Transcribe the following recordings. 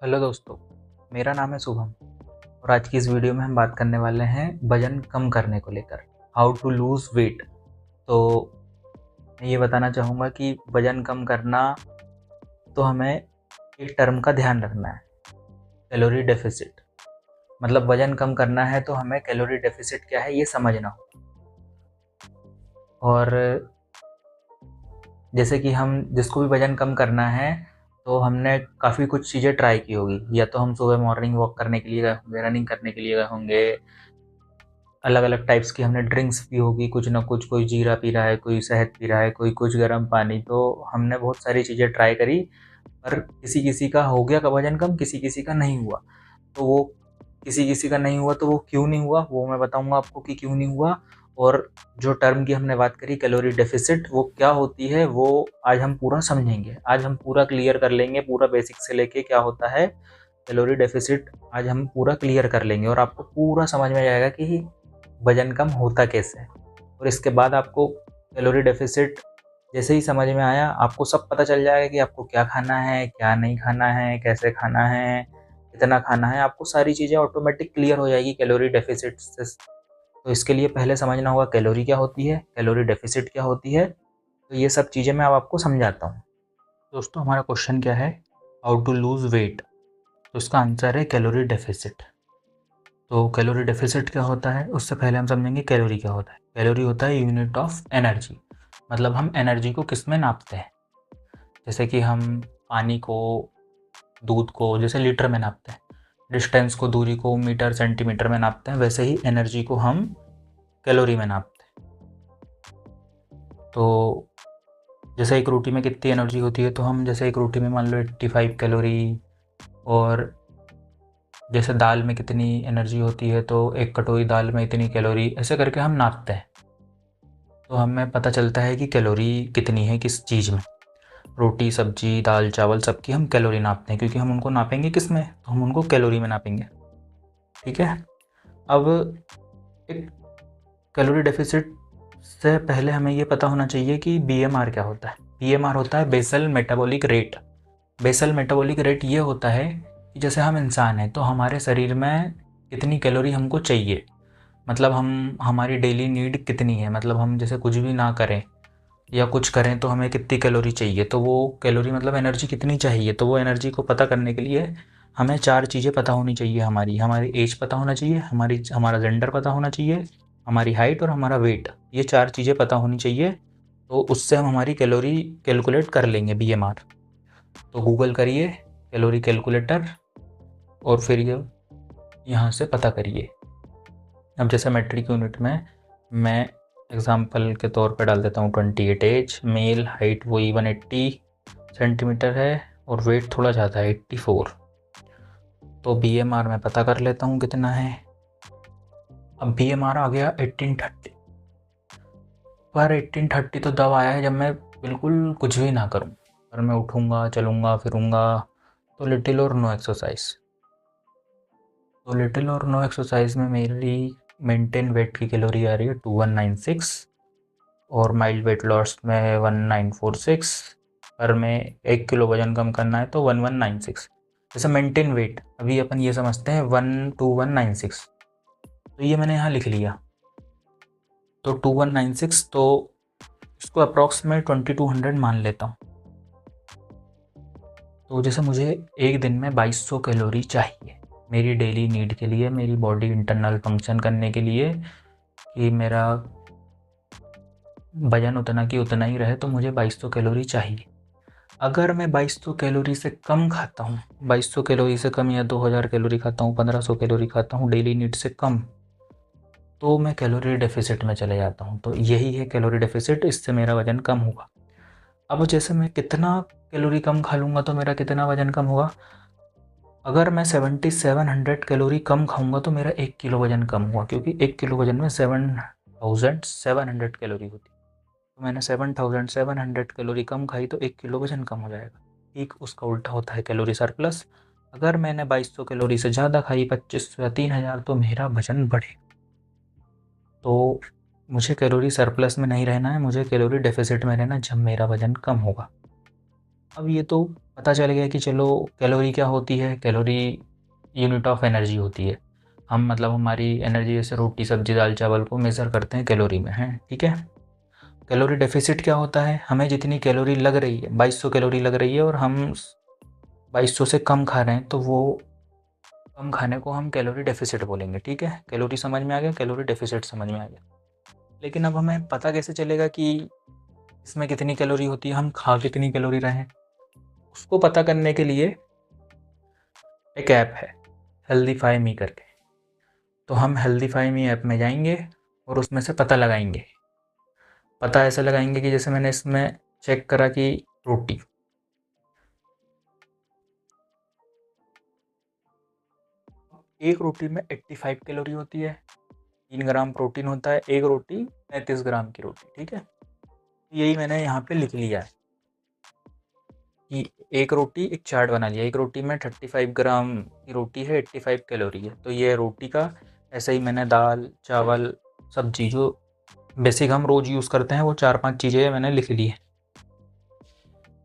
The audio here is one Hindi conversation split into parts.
हेलो दोस्तों, मेरा नाम है शुभम और आज की इस वीडियो में हम बात करने वाले हैं वज़न कम करने को लेकर, हाउ टू लूज़ वेट। तो मैं ये बताना चाहूँगा कि वज़न कम करना तो हमें एक टर्म का ध्यान रखना है, कैलोरी डेफ़िसिट। मतलब वज़न कम करना है तो हमें कैलोरी डेफ़िसिट क्या है ये समझना हो। और जैसे कि हम जिसको भी वज़न कम करना है तो हमने काफ़ी कुछ चीज़ें ट्राई की होगी। या तो हम सुबह मॉर्निंग वॉक करने के लिए गए होंगे, रनिंग करने के लिए गए होंगे, अलग अलग टाइप्स की हमने ड्रिंक्स पी होगी, कुछ ना कुछ, कोई जीरा पी रहा है, कोई शहद पी रहा है, कोई कुछ गर्म पानी। तो हमने बहुत सारी चीज़ें ट्राई करी, पर किसी किसी का हो गया वजन कम, किसी किसी का नहीं हुआ। तो वो किसी किसी का नहीं हुआ तो वो क्यों नहीं हुआ वो मैं बताऊंगा आपको कि क्यों नहीं हुआ। और जो टर्म की हमने बात करी कैलोरी डेफिसिट, वो क्या होती है वो आज हम पूरा समझेंगे। आज हम पूरा क्लियर कर लेंगे, पूरा बेसिक से लेके क्या होता है कैलोरी डेफिसिट आज हम पूरा क्लियर कर लेंगे और आपको पूरा समझ में आएगा कि वजन कम होता कैसे है। और इसके बाद आपको कैलोरी डेफिसिट जैसे ही समझ में आया, आपको सब पता चल जाएगा कि आपको क्या खाना है, क्या नहीं खाना है, कैसे खाना है, कितना खाना है। आपको सारी चीज़ें ऑटोमेटिक क्लियर हो जाएगी कैलोरी डेफिसिट से। तो इसके लिए पहले समझना होगा कैलोरी क्या होती है, कैलोरी डेफिसिट क्या होती है। तो ये सब चीज़ें मैं अब आपको समझाता हूँ। दोस्तों, हमारा क्वेश्चन क्या है, हाउ टू लूज़ वेट। तो इसका आंसर है कैलोरी डेफिसिट। तो कैलोरी डेफिसिट क्या होता है, उससे पहले हम समझेंगे कैलोरी क्या होता है। कैलोरी होता है यूनिट ऑफ एनर्जी, मतलब हम एनर्जी को किस में नापते हैं। जैसे कि हम पानी को, दूध को जैसे लीटर में नापते हैं, डिस्टेंस को, दूरी को मीटर सेंटीमीटर में नापते हैं, वैसे ही एनर्जी को हम कैलोरी में नापते हैं। तो जैसे एक रोटी में कितनी एनर्जी होती है, तो हम जैसे एक रोटी में मान लो 85 कैलोरी, और जैसे दाल में कितनी एनर्जी होती है तो एक कटोरी दाल में इतनी कैलोरी, ऐसे करके हम नापते हैं। तो हमें पता चलता है कि कैलोरी कितनी है किस चीज़ में। रोटी, सब्जी, दाल, चावल, सबकी हम कैलोरी नापते हैं, क्योंकि हम उनको नापेंगे किस में, तो हम उनको कैलोरी में नापेंगे। ठीक है। अब एक कैलोरी डेफिसिट से पहले हमें ये पता होना चाहिए कि बीएमआर क्या होता है। बीएमआर होता है basal metabolic rate. Basal metabolic rate ये होता है कि जैसे हम इंसान हैं तो हमारे शरीर में कितनी कैलोरी हमको चाहिए, मतलब हम हमारी डेली नीड कितनी है, मतलब हम जैसे कुछ भी ना करें या कुछ करें तो हमें कितनी कैलोरी चाहिए। तो वो कैलोरी मतलब एनर्जी कितनी चाहिए, तो वो एनर्जी को पता करने के लिए हमें चार चीज़ें पता होनी चाहिए। हमारी एज पता होना चाहिए, हमारा जेंडर पता होना चाहिए, हमारी हाइट और हमारा वेट, ये चार चीज़ें पता होनी चाहिए। तो उससे हम हमारी कैलोरी कैलकुलेट कर लेंगे, बीएमआर। तो गूगल करिए कैलोरी कैलकुलेटर और फिर ये यहाँ से पता करिए। अब जैसे मेट्रिक यूनिट में मैं एग्जाम्पल के तौर पे डाल देता हूँ 28 एज, मेल, हाइट वही 180 सेंटीमीटर है और वेट थोड़ा ज़्यादा है 84। तो बीएमआर मैं पता कर लेता हूँ कितना है। अब बीएमआर आ गया 1830, पर 1830 तो तब आया है जब मैं बिल्कुल कुछ भी ना करूँ, पर मैं उठूँगा, चलूँगा, फिरूँगा, तो लिटिल और नो एक्सरसाइज। तो लिटिल और नो एक्सरसाइज में मेरी मेंटेन वेट की कैलोरी आ रही है 2196, और माइल्ड वेट लॉस में 1946। पर मैं 1 किलो वजन कम करना है तो 1196। जैसे मेंटेन वेट अभी अपन ये समझते हैं 12196, तो ये मैंने यहाँ लिख लिया। तो 2196, तो इसको अप्रॉक्स में 2200 मान लेता हूँ। तो जैसे मुझे एक दिन में 2200 कैलोरी चाहिए मेरी डेली नीड के लिए, मेरी बॉडी इंटरनल फंक्शन करने के लिए, कि मेरा वजन उतना की उतना ही रहे, तो मुझे 2200 कैलोरी चाहिए। अगर मैं 2200 कैलोरी से कम खाता हूँ, 2200 कैलोरी से कम या 2000 कैलोरी खाता हूँ, 1500 कैलोरी खाता हूँ डेली नीड से कम, तो मैं कैलोरी डेफिसिट में चले जाता हूँ। तो यही है कैलोरी डेफिसिट, इससे मेरा वजन कम होगा। अब जैसे मैं कितना कैलोरी कम खा लूँगा तो मेरा कितना वजन कम होगा। अगर मैं 7700 कैलोरी कम खाऊंगा तो मेरा 1 किलो वजन कम हुआ, क्योंकि 1 किलो वजन में 7700 कैलोरी होती। तो मैंने 7700 कैलोरी कम खाई तो 1 किलो वजन कम हो जाएगा। ठीक उसका उल्टा होता है कैलोरी सरप्लस। अगर मैंने 2200 कैलोरी से ज़्यादा खाई, 2500 या 3000, तो मेरा वजन बढ़ेगा। तो मुझे कैलोरी सरप्लस में नहीं रहना है, मुझे कैलोरी डेफिसिट में रहना जब मेरा वजन कम होगा। अब ये तो पता चल गया कि चलो कैलोरी क्या होती है, कैलोरी यूनिट ऑफ एनर्जी होती है। हम मतलब हमारी एनर्जी जैसे रोटी सब्जी दाल चावल को मेज़र करते हैं कैलोरी में, हैं, ठीक है। कैलोरी डेफिसिट क्या होता है, हमें जितनी कैलोरी लग रही है 2200 कैलोरी लग रही है और हम 2200 से कम खा रहे हैं, तो वो कम खाने को हम कैलोरी डेफिसिट बोलेंगे, ठीक है। कैलोरी समझ में आ गया, कैलोरी डेफिसिट समझ में आ गया। लेकिन अब हमें पता कैसे चलेगा कि इसमें कितनी कैलोरी होती है, हम खा कितनी कैलोरी रहे हैं? उसको पता करने के लिए एक ऐप है हेल्दीफाई मी करके। तो हम हेल्दीफाई मी ऐप में जाएंगे और उसमें से पता लगाएंगे। पता ऐसे लगाएंगे कि जैसे मैंने इसमें चेक करा कि रोटी, एक रोटी में 85 कैलोरी होती है, 3 ग्राम प्रोटीन होता है, एक रोटी 35 ग्राम की रोटी, ठीक है। यही मैंने यहाँ पे लिख लिया है कि एक रोटी, एक चार्ट बना लिया, एक रोटी में 35 ग्राम की रोटी है, 85 कैलोरी है, तो ये रोटी का। ऐसे ही मैंने दाल चावल सब्जी जो बेसिक हम रोज़ यूज़ करते हैं वो 4-5 चीज़ें मैंने लिख ली है।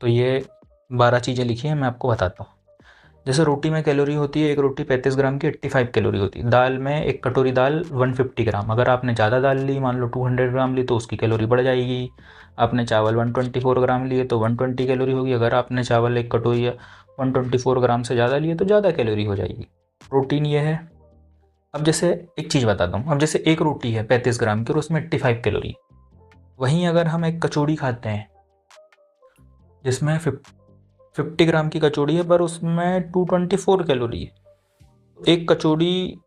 तो ये 12 चीज़ें लिखी हैं, मैं आपको बताता हूँ। जैसे रोटी में कैलोरी होती है, एक रोटी 35 ग्राम की 85 कैलोरी होती है। दाल में एक कटोरी दाल 150 ग्राम, अगर आपने ज़्यादा दाल ली, मान लो 200 ग्राम ली, तो उसकी कैलोरी बढ़ जाएगी। आपने चावल 124 ग्राम लिए तो 120 कैलोरी होगी। अगर आपने चावल एक कटोरी 124 ग्राम से ज़्यादा लिए तो ज़्यादा कैलोरी हो जाएगी। प्रोटीन ये है। अब जैसे एक चीज़ बताता हूँ, अब जैसे एक रोटी है 35 ग्राम की और उसमें 85 कैलोरी, वहीं अगर हम एक कचौड़ी खाते हैं जिसमें 50 ग्राम की कचौड़ी है पर उसमें 224 कैलोरी है, एक कचौड़ी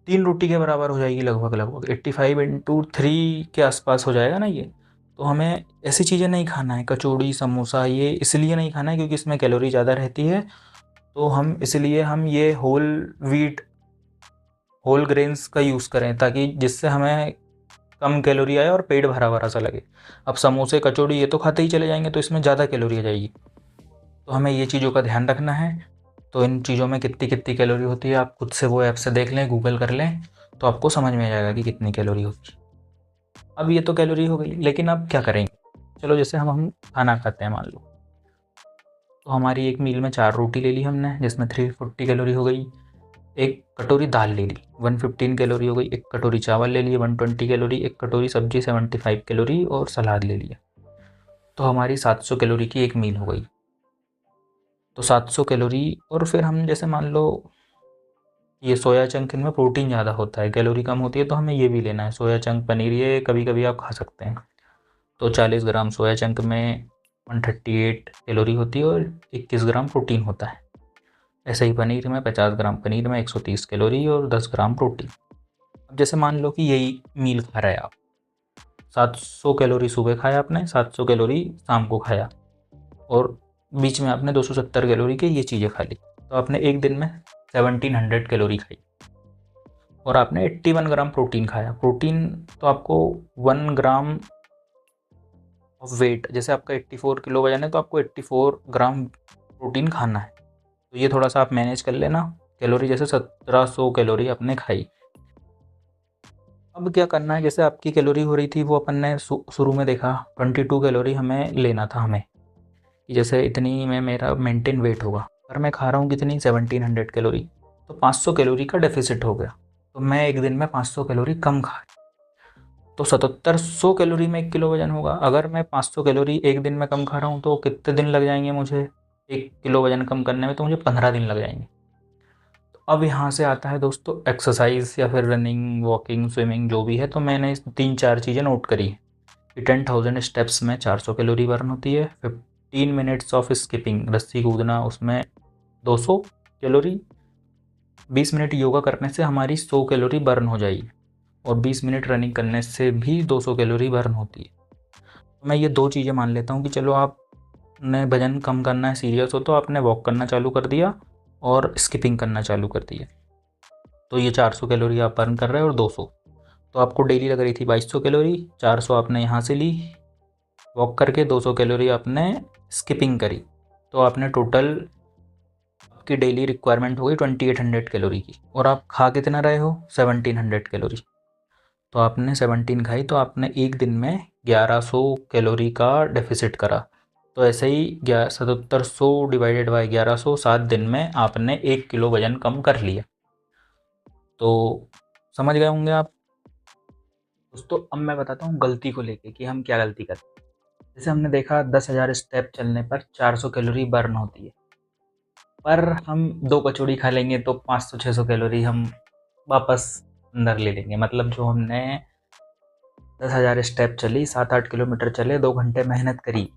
3 रोटी के बराबर हो जाएगी, लगभग 85 इंटू 3 के आसपास हो जाएगा ना ये। तो हमें ऐसी चीज़ें नहीं खाना है, कचौड़ी समोसा ये इसलिए नहीं खाना है क्योंकि इसमें कैलोरी ज़्यादा रहती है। तो हम इसलिए हम ये होल व्हीट होल ग्रेन्स का यूज़ करें ताकि जिससे हमें कम कैलोरी आए और पेट भरा भरा सा लगे। अब समोसे कचौड़ी ये तो खाते ही चले जाएंगे तो इसमें ज़्यादा कैलोरी आ जाएगी। तो हमें ये चीज़ों का ध्यान रखना है। तो इन चीज़ों में कितनी कितनी कैलोरी होती है आप खुद से वो ऐप से देख लें, गूगल कर लें, तो आपको समझ में आ जाएगा कि कितनी कैलोरी होती है। अब ये तो कैलोरी हो गई, लेकिन अब क्या करेंगे? चलो जैसे हम खाना खाते हैं मान लो, तो हमारी एक मील में 4 रोटी ले ली हमने जिसमें 340 कैलोरी हो गई। एक कटोरी दाल ले ली 115 कैलोरी हो गई। एक कटोरी चावल ले लिए 120 कैलोरी। एक कटोरी सब्जी 75 कैलोरी और सलाद ले लिया। तो हमारी 700 कैलोरी की एक मील हो गई। तो 700 कैलोरी। और फिर हम जैसे मान लो ये सोया चंक, इनमें प्रोटीन ज़्यादा होता है, कैलोरी कम होती है, तो हमें ये भी लेना है सोया चंक पनीर, ये कभी कभी आप खा सकते हैं। तो 40 ग्राम सोया चंक में 138 कैलोरी होती है और 21 ग्राम प्रोटीन होता है। ऐसे ही पनीर में 50 ग्राम पनीर में 130 कैलोरी और 10 ग्राम प्रोटीन। अब जैसे मान लो कि यही मील खा रहे हैं आप, 700 कैलोरी सुबह खाया आपने, 700 कैलोरी शाम को खाया और बीच में आपने 270 कैलोरी की ये चीज़ें खा ली, तो आपने एक दिन में 1700 कैलोरी खाई और आपने 81 ग्राम प्रोटीन खाया। प्रोटीन तो आपको 1 ग्राम ऑफ वेट, जैसे आपका 84 किलो वजन है तो आपको 84 ग्राम प्रोटीन खाना है। तो ये थोड़ा सा आप मैनेज कर लेना। कैलोरी जैसे 1700 कैलोरी आपने खाई। अब क्या करना है, जैसे आपकी कैलोरी हो रही थी वो अपन ने शुरू में देखा 22 कैलोरी हमें लेना था हमें, कि जैसे इतनी में मेरा मेंटेन वेट होगा, पर मैं खा रहा हूँ कितनी 1700 कैलोरी, तो 500 कैलोरी का डेफिसिट हो गया। तो मैं एक दिन में 500 कैलोरी कम खा, तो 7700 कैलोरी में 1 किलो वजन होगा। अगर मैं 500 कैलोरी एक दिन में कम खा रहा हूँ तो कितने दिन लग जाएंगे मुझे 1 किलो वजन कम करने में? तो मुझे 15 दिन लग जाएंगे। तो अब यहाँ से आता है दोस्तों एक्सरसाइज या फिर रनिंग वॉकिंग स्विमिंग जो भी है। तो मैंने 3-4 चीज़ें नोट करी कि 10,000 स्टेप्स में 400 कैलोरी बर्न होती है। 15 मिनट्स ऑफ स्किपिंग, रस्सी कूदना, उसमें 200 कैलोरी। 20 मिनट योगा करने से हमारी 100 कैलोरी बर्न हो जाएगी और 20 मिनट रनिंग करने से भी 200 कैलोरी बर्न होती है। तो मैं ये 2 चीज़ें मान लेता हूँ कि चलो आपने वजन कम करना है, सीरियस हो, तो आपने वॉक करना चालू कर दिया और स्किपिंग करना चालू कर दिया, तो ये 400 कैलोरी आप बर्न कर रहे हैं और 200। तो आपको डेली लग रही थी 2200 कैलोरी, 400 आपने यहाँ से ली वॉक करके, 200 कैलोरी आपने स्किपिंग करी, तो आपने टोटल आपकी डेली रिक्वायरमेंट हो गई 2800 कैलोरी की। और आप खा कितना रहे हो 1700 कैलोरी। तो आपने 17 खाई तो आपने एक दिन में 1100 कैलोरी का डेफिसिट करा। तो ऐसे ही 7700 डिवाइडेड बाई 1100, 7 दिन में आपने 1 किलो वजन कम कर लिया। तो समझ गए होंगे आप दोस्तों। अब मैं बताता हूँ गलती को लेके कि हम क्या गलती करते हैं। जैसे हमने देखा 10,000 स्टेप चलने पर 400 कैलोरी बर्न होती है, पर हम 2 कचौड़ी खा लेंगे तो 500-600 कैलोरी हम वापस अंदर ले लेंगे। मतलब जो हमने 10,000 स्टेप चली, 7-8 किलोमीटर चले, 2 घंटे मेहनत करी,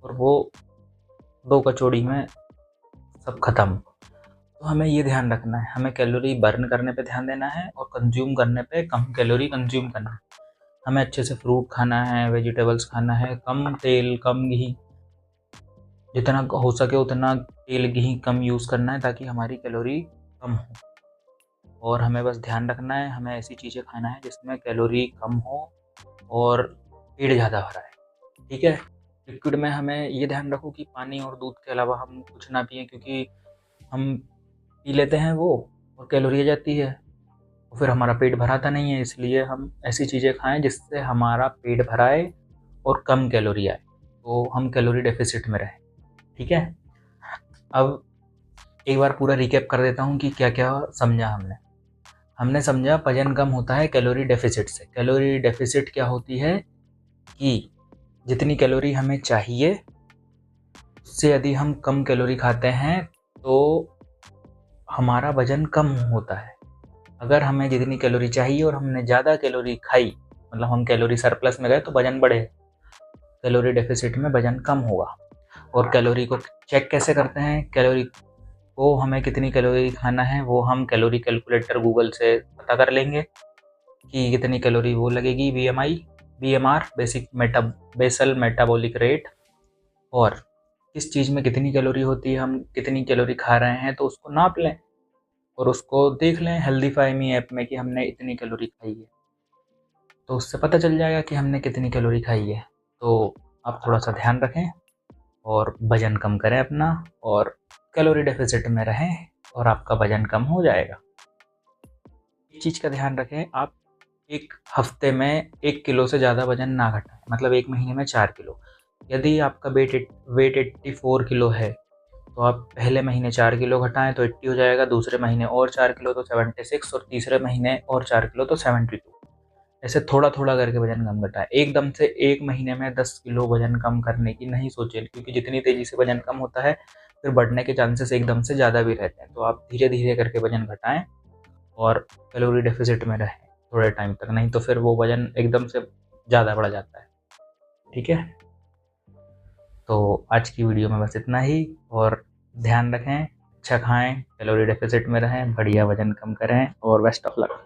और वो 2 कचौड़ी में सब खत्म। तो हमें ये ध्यान रखना है, हमें कैलोरी बर्न करने पे ध्यान देना है और कंज्यूम करने पे कम कैलोरी कंज्यूम करना है। हमें अच्छे से फ्रूट खाना है, वेजिटेबल्स खाना है, कम तेल कम घी, जितना हो सके उतना तेल घी कम यूज़ करना है ताकि हमारी कैलोरी कम हो। और हमें बस ध्यान रखना है, हमें ऐसी चीज़ें खाना है जिसमें कैलोरी कम हो और पेट ज़्यादा भरा है, ठीक है। लिक्विड में हमें ये ध्यान रखो कि पानी और दूध के अलावा हम कुछ ना पिएं, क्योंकि हम पी लेते हैं वो और कैलोरी आ जाती है और फिर हमारा पेट भराता नहीं है। इसलिए हम ऐसी चीज़ें खाएं जिससे हमारा पेट भराए और कम कैलोरी आए, तो हम कैलोरी डेफिसिट में रहें, ठीक है। अब एक बार पूरा रिकैप कर देता हूँ कि क्या क्या समझा हमने। हमने समझा वजन कम होता है कैलोरी डेफिसिट से। कैलोरी डेफिसिट क्या होती है कि जितनी कैलोरी हमें चाहिए उससे यदि हम कम कैलोरी खाते हैं तो हमारा वजन कम होता है। अगर हमें जितनी कैलोरी चाहिए और हमने ज़्यादा कैलोरी खाई, मतलब हम कैलोरी सरप्लस में गए, तो वजन बढ़े। कैलोरी डेफिसिट में वजन कम होगा। और कैलोरी को चेक कैसे करते हैं? कैलोरी को हमें कितनी कैलोरी खाना है वो हम कैलोरी कैलकुलेटर गूगल से पता कर लेंगे कि कितनी कैलोरी वो लगेगी, BMR बेसल मेटाबॉलिक रेट, और किस चीज़ में कितनी कैलोरी होती है, हम कितनी कैलोरी खा रहे हैं, तो उसको नाप लें और उसको देख लें हेल्दीफाई मी ऐप में कि हमने इतनी कैलोरी खाई है, तो उससे पता चल जाएगा कि हमने कितनी कैलोरी खाई है। तो आप थोड़ा सा ध्यान रखें और वजन कम करें अपना, और कैलोरी डेफिसिट में रहें और आपका वजन कम हो जाएगा। एक चीज़ का ध्यान रखें, आप एक हफ्ते में 1 किलो से ज़्यादा वजन ना घटाएं, मतलब 1 महीने में 4 किलो। यदि आपका वेट 84 किलो है तो आप पहले महीने 4 किलो घटाएं तो 80 हो जाएगा, दूसरे महीने और 4 किलो तो 76, और तीसरे महीने और 4 किलो तो 72। ऐसे थोड़ा थोड़ा करके वजन कम घटाएं। एकदम से 1 महीने में 10 किलो वजन कम करने की नहीं सोचें, क्योंकि जितनी तेज़ी से वजन कम होता है फिर बढ़ने के चांसेस एकदम से ज़्यादा भी रहते हैं। तो आप धीरे धीरे करके वजन घटाएं और कैलोरी डेफिसिट में रहें थोड़े टाइम तक, नहीं तो फिर वो वजन एकदम से ज़्यादा बढ़ जाता है, ठीक है। तो आज की वीडियो में बस इतना ही, और ध्यान रखें, अच्छा खाएं, कैलोरी डेफिसिट में रहें, बढ़िया वजन कम करें, और बेस्ट ऑफ लक।